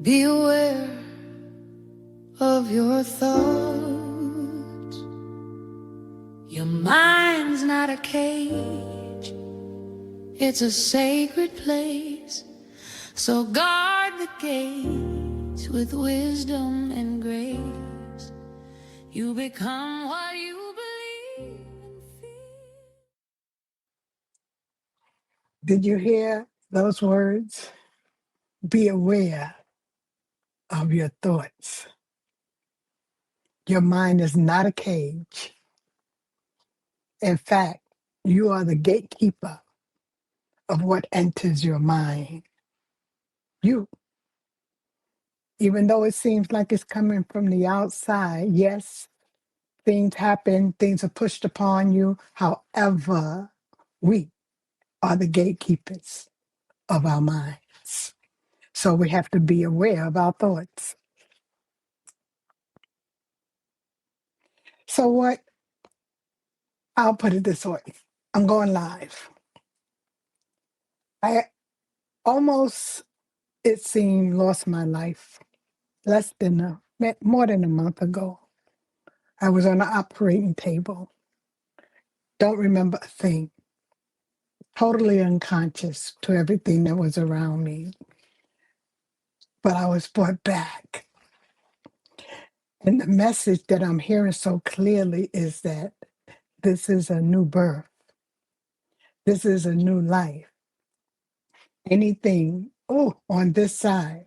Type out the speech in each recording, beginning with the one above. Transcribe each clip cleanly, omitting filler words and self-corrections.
Be aware of your thoughts. Your mind's not a cage, it's a sacred place. So guard the gates with wisdom and grace. You become what you believe and feel. Did you hear those words? Be aware of your thoughts. Your mind is not a cage. In fact, you are the gatekeeper of what enters your mind. You, even though it seems like it's coming from the outside, yes, things happen, things are pushed upon you. However, we are the gatekeepers of our minds. So we have to be aware of our thoughts. So what, I'll put it this way. I'm going live. I almost, it seemed, lost my life more than a month ago. I was on the operating table. Don't remember a thing. Totally unconscious to everything that was around me. But I was brought back. And the message that I'm hearing so clearly is that this is a new birth. This is a new life. Anything, on this side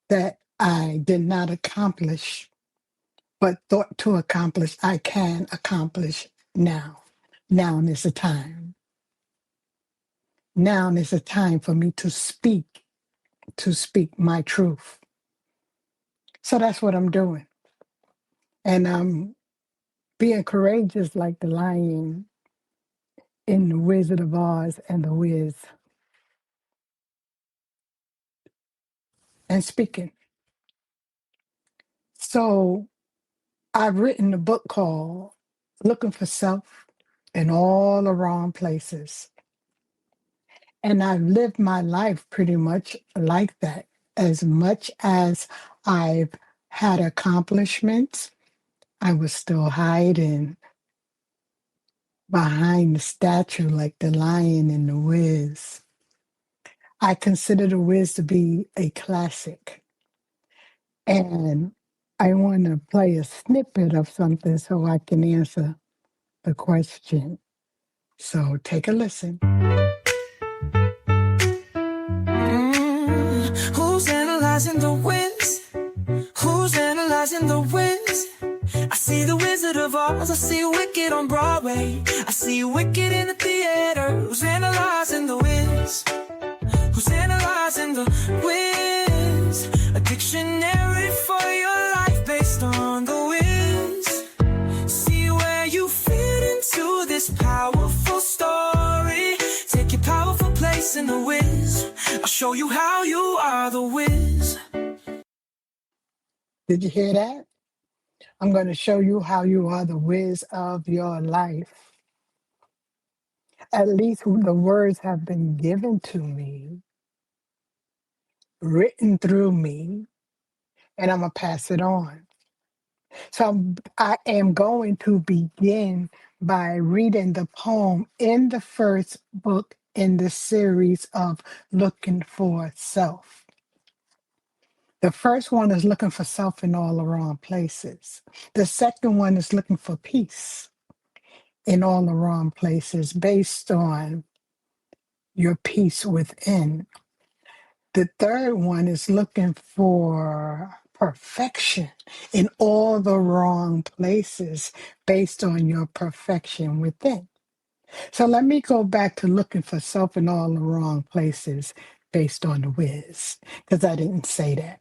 that I did not accomplish, but thought to accomplish, I can accomplish now. Now is the time. Now is the time for me to speak my truth. So that's what I'm doing. And I'm being courageous like the lion in The Wizard of Oz and the Wiz, and speaking. So I've written a book called Looking for Self in All the Wrong Places. And I've lived my life pretty much like that. As much as I've had accomplishments, I was still hiding behind the statue like the lion in the Wiz. I consider the Wiz to be a classic. And I want to play a snippet of something so I can answer the question. So take a listen. Who's analyzing the Wiz? Who's analyzing the Wiz? I see the Wizard of Oz, I see Wicked on Broadway, I see Wicked in the theater. Who's analyzing the Wiz? Who's analyzing the Wiz? A dictionary for your life based on the Wiz. See where you fit into this powerful story. Take your powerful place in the Wiz. I'll show you how you are the Wiz. Did you hear that? I'm going to show you how you are the Wiz of your life. At least the words have been given to me, written through me, and I'm going to pass it on. So I am going to begin by reading the poem in the first book in the series of Looking for Self. The first one is looking for self in all the wrong places. The second one is looking for peace in all the wrong places based on your peace within. The third one is looking for perfection in all the wrong places based on your perfection within. So let me go back to looking for self in all the wrong places based on the Wiz, because I didn't say that.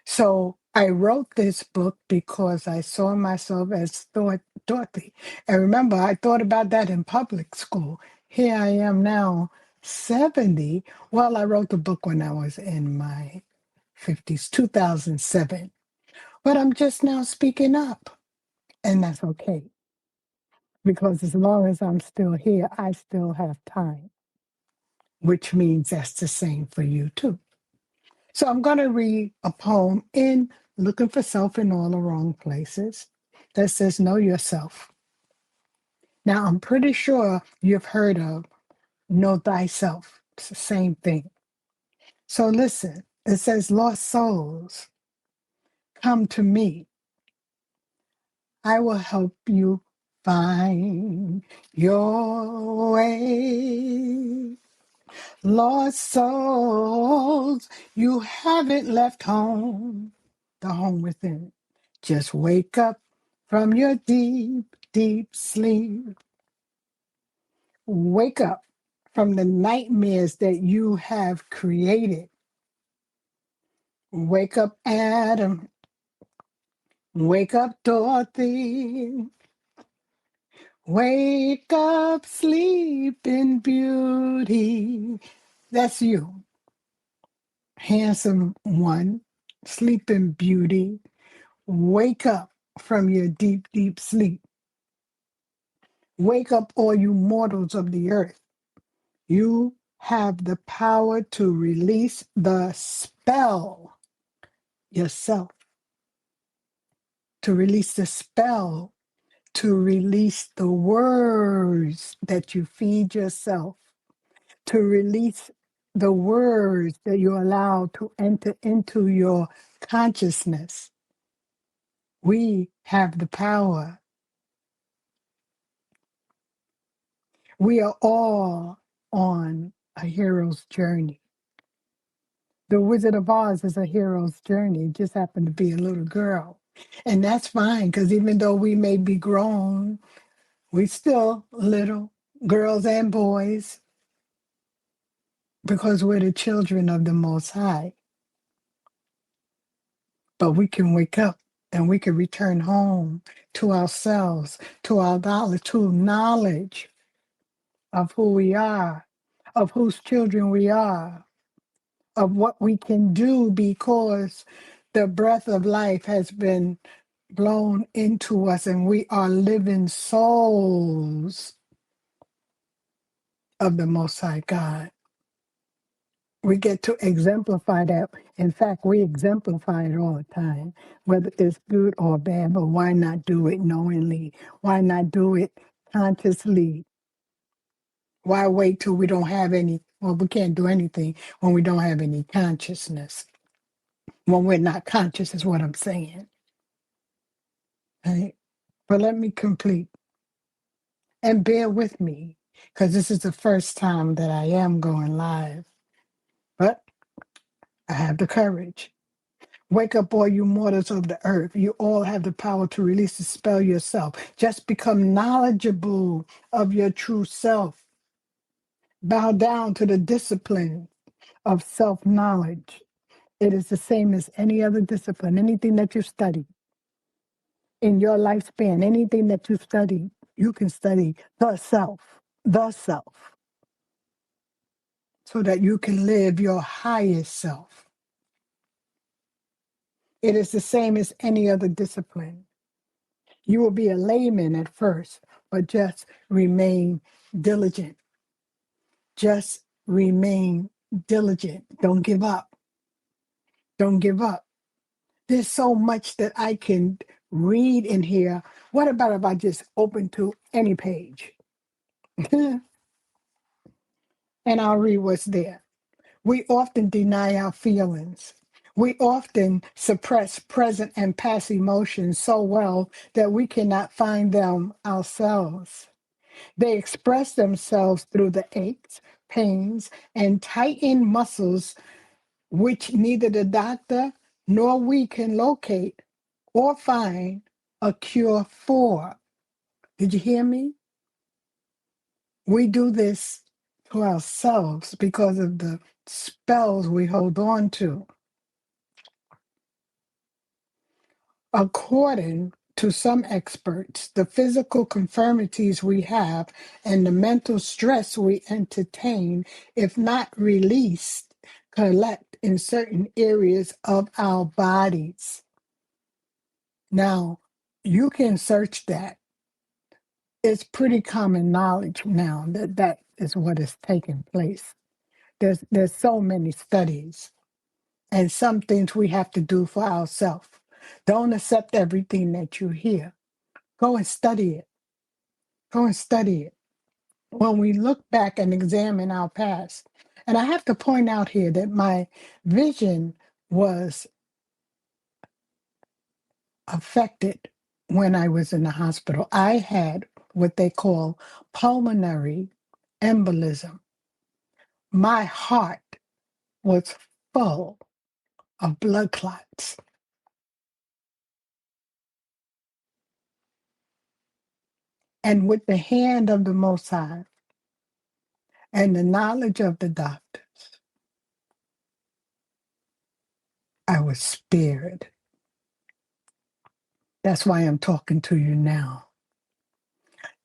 So I wrote this book because I saw myself as Dorothy. And remember, I thought about that in public school. Here I am now, 70. Well, I wrote the book when I was in my 50s, 2007. But I'm just now speaking up. And that's okay. Because as long as I'm still here, I still have time. Which means that's the same for you too. So I'm going to read a poem in Looking for Self in All the Wrong Places that says, Know Yourself. Now, I'm pretty sure you've heard of Know Thyself. It's the same thing. So listen, it says, Lost souls, come to me. I will help you find your way. Lost souls, you haven't left home, the home within. Just wake up from your deep, deep sleep. Wake up from the nightmares that you have created. Wake up, Adam. Wake up, Dorothy. Wake up, sleeping beauty. That's you, handsome one, sleeping beauty. Wake up from your deep, deep sleep. Wake up, all you mortals of the earth. You have the power to release the spell yourself, to release the spell, to release the words that you feed yourself, to release the words that you allow to enter into your consciousness. We have the power. We are all on a hero's journey. The Wizard of Oz is a hero's journey. It just happened to be a little girl. And that's fine, because even though we may be grown, we still little girls and boys, because we're the children of the Most High. But we can wake up and we can return home to ourselves, to our knowledge, to knowledge of who we are, of whose children we are, of what we can do, because the breath of life has been blown into us and we are living souls of the Most High God. We get to exemplify that. In fact, we exemplify it all the time, whether it's good or bad, but why not do it knowingly? Why not do it consciously? Why wait till we don't have any? Well, we can't do anything when we don't have any consciousness. When we're not conscious is what I'm saying. Right? But let me complete and bear with me, because this is the first time that I am going live. But I have the courage. Wake up, all you mortals of the earth. You all have the power to release the spell yourself. Just become knowledgeable of your true self. Bow down to the discipline of self-knowledge. It is the same as any other discipline, anything that you study in your lifespan, anything that you study, you can study the self, so that you can live your highest self. It is the same as any other discipline. You will be a layman at first, but just remain diligent. Just remain diligent. Don't give up. Don't give up. There's so much that I can read in here. What about if I just open to any page? And I'll read what's there. We often deny our feelings. We often suppress present and past emotions so well that we cannot find them ourselves. They express themselves through the aches, pains, and tightened muscles, which neither the doctor nor we can locate or find a cure for. Did you hear me? We do this to ourselves because of the spells we hold on to. According to some experts, the physical confirmities we have and the mental stress we entertain, if not released, collect in certain areas of our bodies. Now, you can search that. It's pretty common knowledge now that that is what is taking place. There's so many studies And some things we have to do for ourselves. Don't accept everything that you hear. Go and study it. Go and study it. When we look back and examine our past, and I have to point out here that my vision was affected when I was in the hospital. I had what they call pulmonary embolism. My heart was full of blood clots. And with the hand of the Most High and the knowledge of the doctors, I was spared. That's why I'm talking to you now.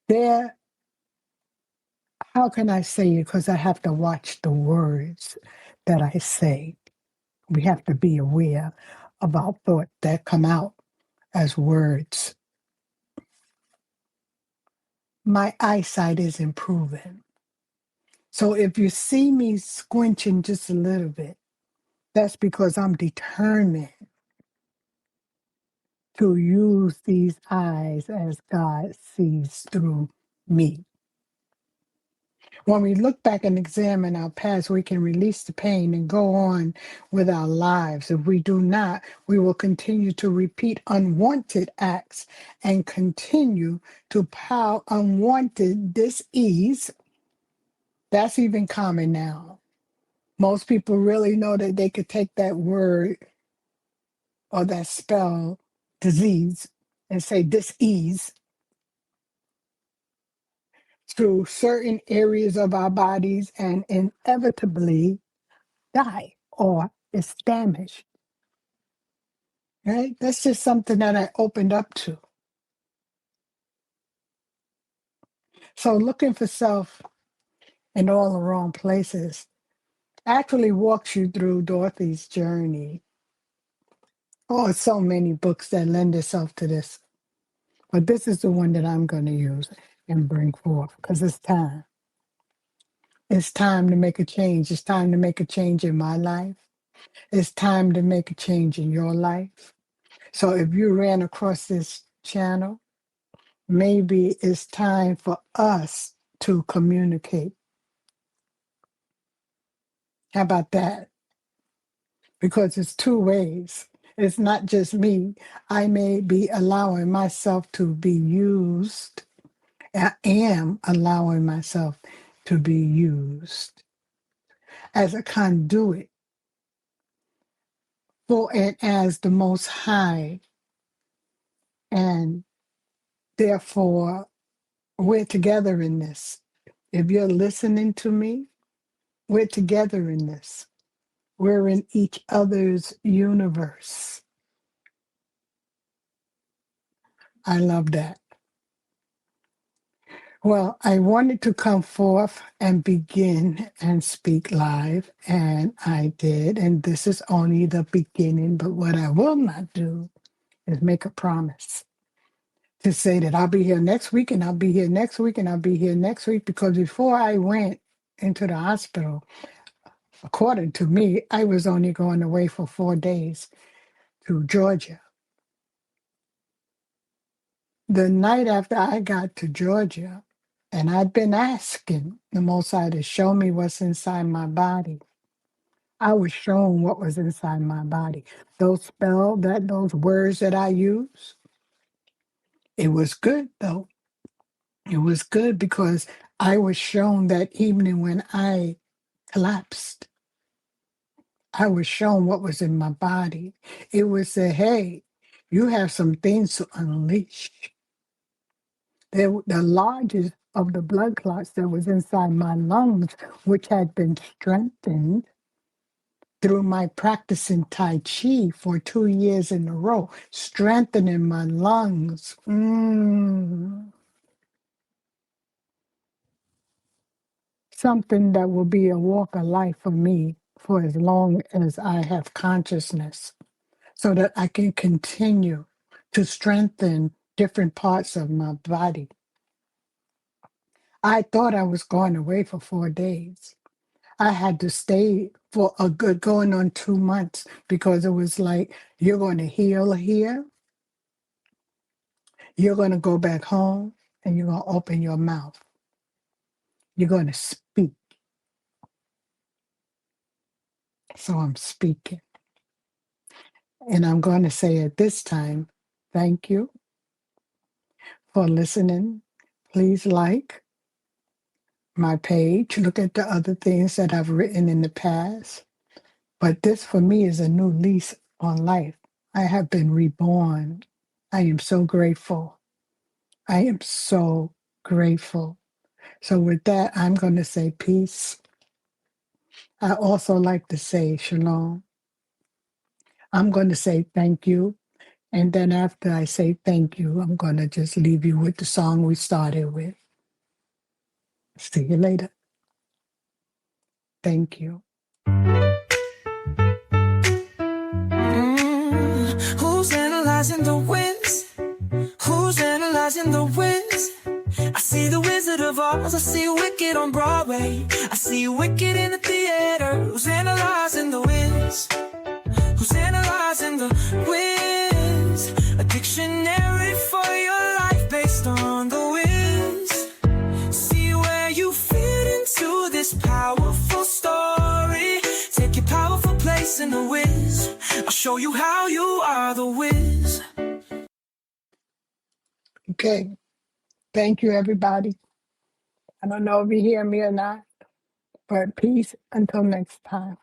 There, how can I say it? Because I have to watch the words that I say. We have to be aware of our thoughts that come out as words. My eyesight is improving. So if you see me squinching just a little bit, that's because I'm determined to use these eyes as God sees through me. When we look back and examine our past, we can release the pain and go on with our lives. If we do not, we will continue to repeat unwanted acts and continue to pile unwanted dis-ease. That's even common now. Most people really know that they could take that word or that spell, disease, and say dis-ease through certain areas of our bodies and inevitably die or it's damaged. Right? That's just something that I opened up to. So looking for self in all the wrong places actually walks you through Dorothy's journey. Oh, so many books that lend itself to this. But this is the one that I'm going to use and bring forth because it's time. It's time to make a change. It's time to make a change in my life. It's time to make a change in your life. So if you ran across this channel, maybe it's time for us to communicate. How about that? Because it's two ways. It's not just me. I may be allowing myself to be used. I am allowing myself to be used as a conduit for and as the Most High. And therefore, we're together in this. If you're listening to me, we're together in this. We're in each other's universe. I love that. Well, I wanted to come forth and begin and speak live, and I did. And this is only the beginning. But what I will not do is make a promise to say that I'll be here next week, and I'll be here next week, and I'll be here next week. Because before I went into the hospital, according to me, I was only going away for 4 days to Georgia. The night after I got to Georgia, and I'd been asking the Most High to show me what's inside my body, I was shown what was inside my body. Those words that I use, it was good though. It was good because I was shown that evening when I collapsed, I was shown what was in my body. It was say, hey, you have some things to unleash. The largest of the blood clots that was inside my lungs, which had been strengthened through my practicing Tai Chi for 2 years in a row, strengthening my lungs. Something that will be a walk of life for me for as long as I have consciousness, so that I can continue to strengthen different parts of my body. I thought I was going away for 4 days. I had to stay for a good going on 2 months because it was like, you're going to heal here, you're going to go back home, and you're going to open your mouth. You're going to speak. So I'm speaking. And I'm going to say at this time, thank you for listening. Please like my page. Look at the other things that I've written in the past. But this for me is a new lease on life. I have been reborn. I am so grateful. I am so grateful. So with that, I'm going to say peace. I also like to say shalom. I'm going to say thank you. And then after I say thank you, I'm going to just leave you with the song we started with. See you later. Thank you. Who's analyzing the winds? Who's analyzing the winds? I see the Wizard of Oz, I see Wicked on Broadway, I see Wicked in the theater. Who's analyzing the winds? Who's analyzing the winds? A dictionary for your life based on the winds. See where you fit into this powerful story. Take your powerful place in the whiz. I'll show you how you are the whiz. Okay. Thank you, everybody. I don't know if you hear me or not, but peace until next time.